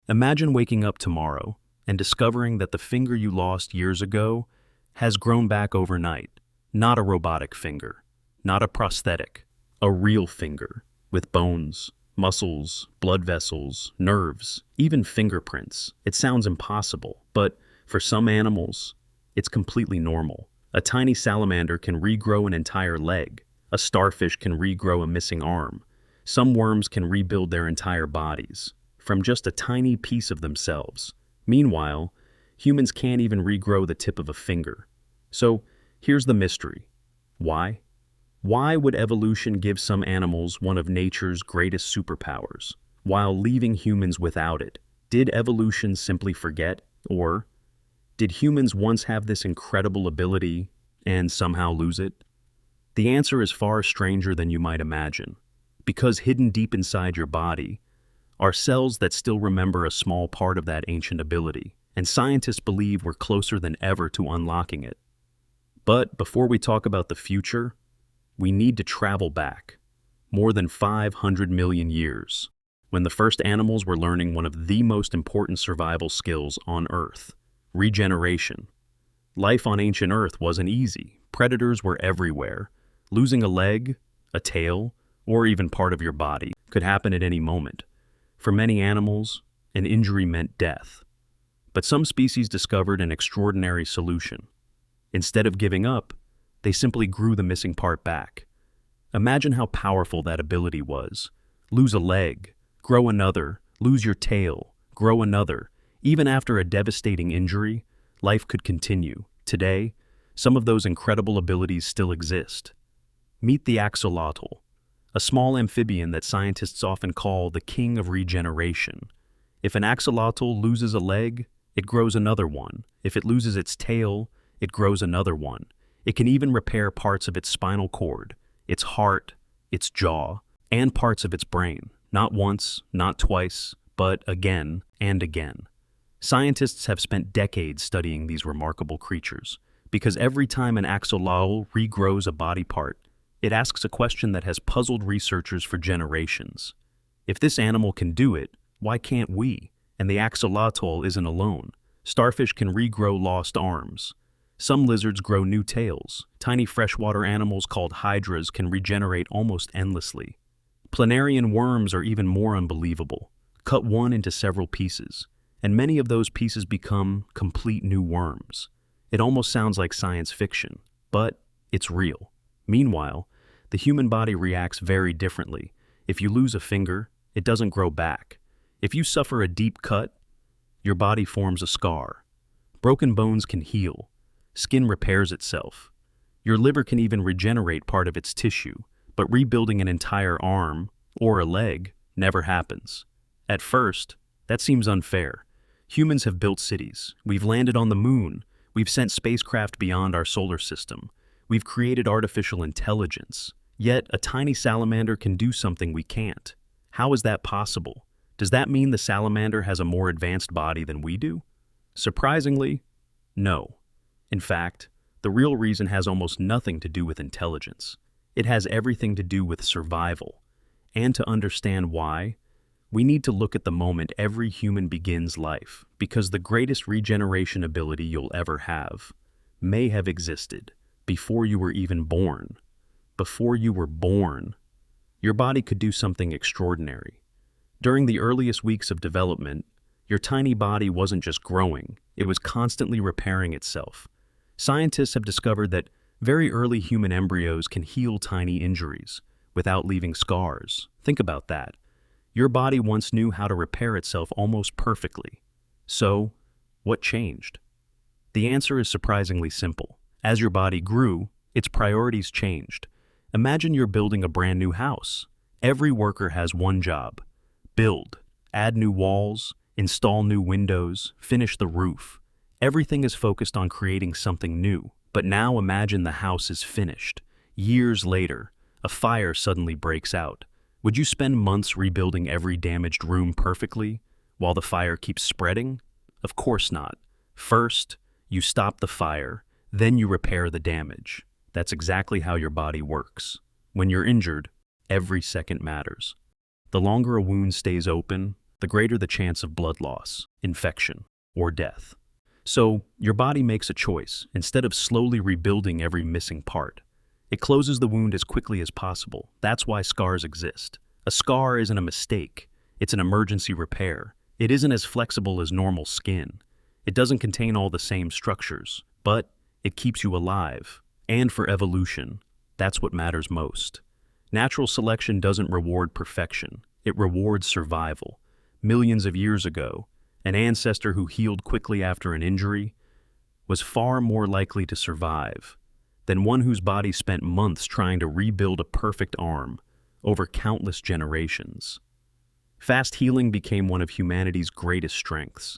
Imagine waking up tomorrow and discovering that the finger you lost years ago has grown back overnight. Not a robotic finger, not a prosthetic, a real finger with bones, muscles, blood vessels, nerves, even fingerprints. It sounds impossible, but for some animals, it's completely normal. A tiny salamander can regrow an entire leg. A starfish can regrow a missing arm. Some worms can rebuild their entire bodies from just a tiny piece of themselves. Meanwhile, humans can't even regrow the tip of a finger. So here's the mystery. Why? Why would evolution give some animals one of nature's greatest superpowers, while leaving humans without it? Did evolution simply forget? Or did humans once have this incredible ability and somehow lose it? The answer is far stranger than you might imagine, because hidden deep inside your body are cells that still remember a small part of that ancient ability, and scientists believe we're closer than ever to unlocking it. But before we talk about the future, we need to travel back more than 500 million years, when the first animals were learning one of the most important survival skills on Earth, regeneration. Life on ancient Earth wasn't easy. Predators were everywhere. Losing a leg, a tail, or even part of your body could happen at any moment. For many animals, an injury meant death. But some species discovered an extraordinary solution. Instead of giving up, they simply grew the missing part back. Imagine how powerful that ability was. Lose a leg, grow another, lose your tail, grow another. Even after a devastating injury, life could continue. Today, some of those incredible abilities still exist. Meet the axolotl, a small amphibian that scientists often call the king of regeneration. If an axolotl loses a leg, it grows another one. If it loses its tail, it grows another one. It can even repair parts of its spinal cord, its heart, its jaw, and parts of its brain. Not once, not twice, but again and again. Scientists have spent decades studying these remarkable creatures, because every time an axolotl regrows a body part, it asks a question that has puzzled researchers for generations. If this animal can do it, why can't we? And the axolotl isn't alone. Starfish can regrow lost arms. Some lizards grow new tails. Tiny freshwater animals called hydras can regenerate almost endlessly. Planarian worms are even more unbelievable. Cut one into several pieces, and many of those pieces become complete new worms. It almost sounds like science fiction, but it's real. Meanwhile, the human body reacts very differently. If you lose a finger, it doesn't grow back. If you suffer a deep cut, your body forms a scar. Broken bones can heal. Skin repairs itself. Your liver can even regenerate part of its tissue, but rebuilding an entire arm or a leg never happens. At first, that seems unfair. Humans have built cities. We've landed on the moon. We've sent spacecraft beyond our solar system. We've created artificial intelligence. Yet, a tiny salamander can do something we can't. How is that possible? Does that mean the salamander has a more advanced body than we do? Surprisingly, no. In fact, the real reason has almost nothing to do with intelligence. It has everything to do with survival. And to understand why, we need to look at the moment every human begins life, because the greatest regeneration ability you'll ever have may have existed before you were even born. Before you were born, your body could do something extraordinary. During the earliest weeks of development, your tiny body wasn't just growing, it was constantly repairing itself. Scientists have discovered that very early human embryos can heal tiny injuries without leaving scars. Think about that. Your body once knew how to repair itself almost perfectly. So, what changed? The answer is surprisingly simple. As your body grew, its priorities changed. Imagine you're building a brand new house. Every worker has one job: build, add new walls, install new windows, finish the roof. Everything is focused on creating something new. But now imagine the house is finished. Years later, a fire suddenly breaks out. Would you spend months rebuilding every damaged room perfectly while the fire keeps spreading? Of course not. First, you stop the fire, then you repair the damage. That's exactly how your body works. When you're injured, every second matters. The longer a wound stays open, the greater the chance of blood loss, infection, or death. So, your body makes a choice. Instead of slowly rebuilding every missing part, it closes the wound as quickly as possible. That's why scars exist. A scar isn't a mistake. It's an emergency repair. It isn't as flexible as normal skin. It doesn't contain all the same structures, but it keeps you alive. And for evolution, that's what matters most. Natural selection doesn't reward perfection. It rewards survival. Millions of years ago, an ancestor who healed quickly after an injury was far more likely to survive than one whose body spent months trying to rebuild a perfect arm over countless generations. Fast healing became one of humanity's greatest strengths.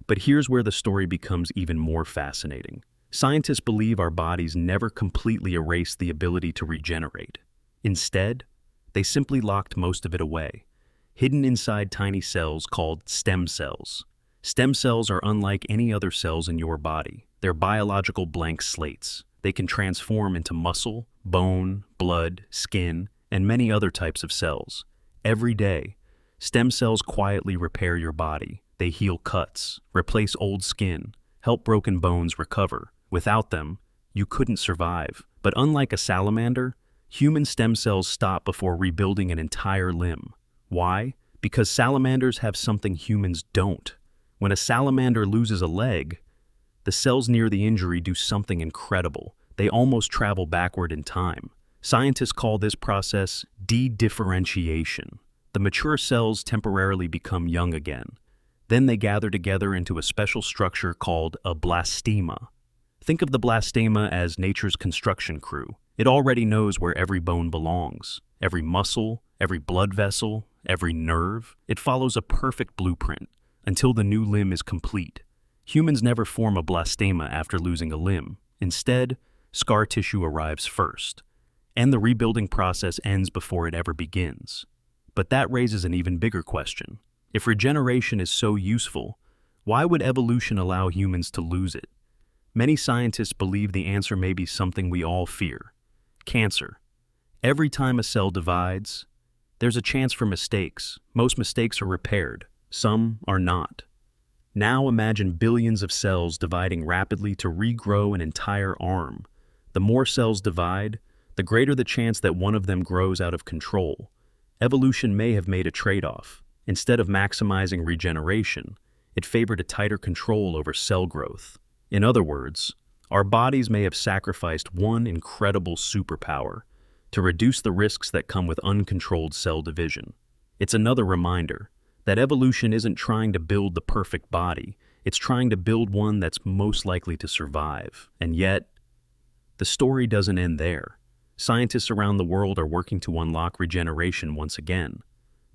But here's where the story becomes even more fascinating. Scientists believe our bodies never completely erased the ability to regenerate. Instead, they simply locked most of it away, hidden inside tiny cells called stem cells. Stem cells are unlike any other cells in your body. They're biological blank slates. They can transform into muscle, bone, blood, skin, and many other types of cells. Every day, stem cells quietly repair your body. They heal cuts, replace old skin, help broken bones recover. Without them, you couldn't survive. But unlike a salamander, human stem cells stop before rebuilding an entire limb. Why? Because salamanders have something humans don't. When a salamander loses a leg, the cells near the injury do something incredible. They almost travel backward in time. Scientists call this process de-differentiation. The mature cells temporarily become young again. Then they gather together into a special structure called a blastema. Think of the blastema as nature's construction crew. It already knows where every bone belongs, every muscle, every blood vessel, every nerve. It follows a perfect blueprint until the new limb is complete. Humans never form a blastema after losing a limb. Instead, scar tissue arrives first, and the rebuilding process ends before it ever begins. But that raises an even bigger question. If regeneration is so useful, why would evolution allow humans to lose it? Many scientists believe the answer may be something we all fear: cancer. Every time a cell divides, there's a chance for mistakes. Most mistakes are repaired, some are not. Now imagine billions of cells dividing rapidly to regrow an entire arm. The more cells divide, the greater the chance that one of them grows out of control. Evolution may have made a trade-off. Instead of maximizing regeneration, it favored a tighter control over cell growth. In other words, our bodies may have sacrificed one incredible superpower to reduce the risks that come with uncontrolled cell division. It's another reminder that evolution isn't trying to build the perfect body, it's trying to build one that's most likely to survive. And yet, the story doesn't end there. Scientists around the world are working to unlock regeneration once again.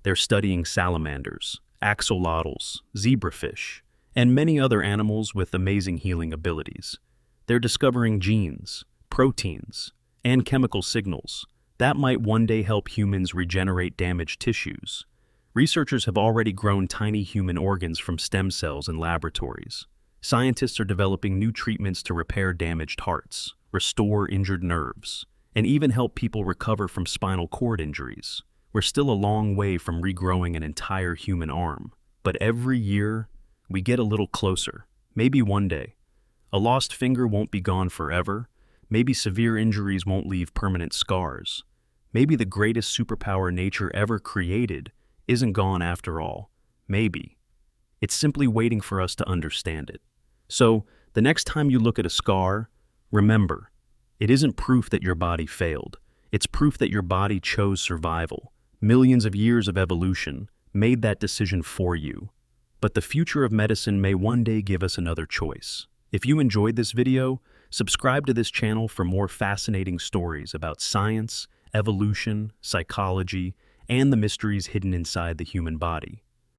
They're studying salamanders, axolotls, zebrafish, and many other animals with amazing healing abilities. They're discovering genes, proteins, and chemical signals that might one day help humans regenerate damaged tissues. Researchers have already grown tiny human organs from stem cells in laboratories. Scientists are developing new treatments to repair damaged hearts, restore injured nerves, and even help people recover from spinal cord injuries. We're still a long way from regrowing an entire human arm, but every year, we get a little closer. Maybe one day. A lost finger won't be gone forever. Maybe severe injuries won't leave permanent scars. Maybe the greatest superpower nature ever created isn't gone after all. Maybe. It's simply waiting for us to understand it. So, the next time you look at a scar, remember, it isn't proof that your body failed. It's proof that your body chose survival. Millions of years of evolution made that decision for you. But the future of medicine may one day give us another choice. If you enjoyed this video, subscribe to this channel for more fascinating stories about science, evolution, psychology, and the mysteries hidden inside the human body.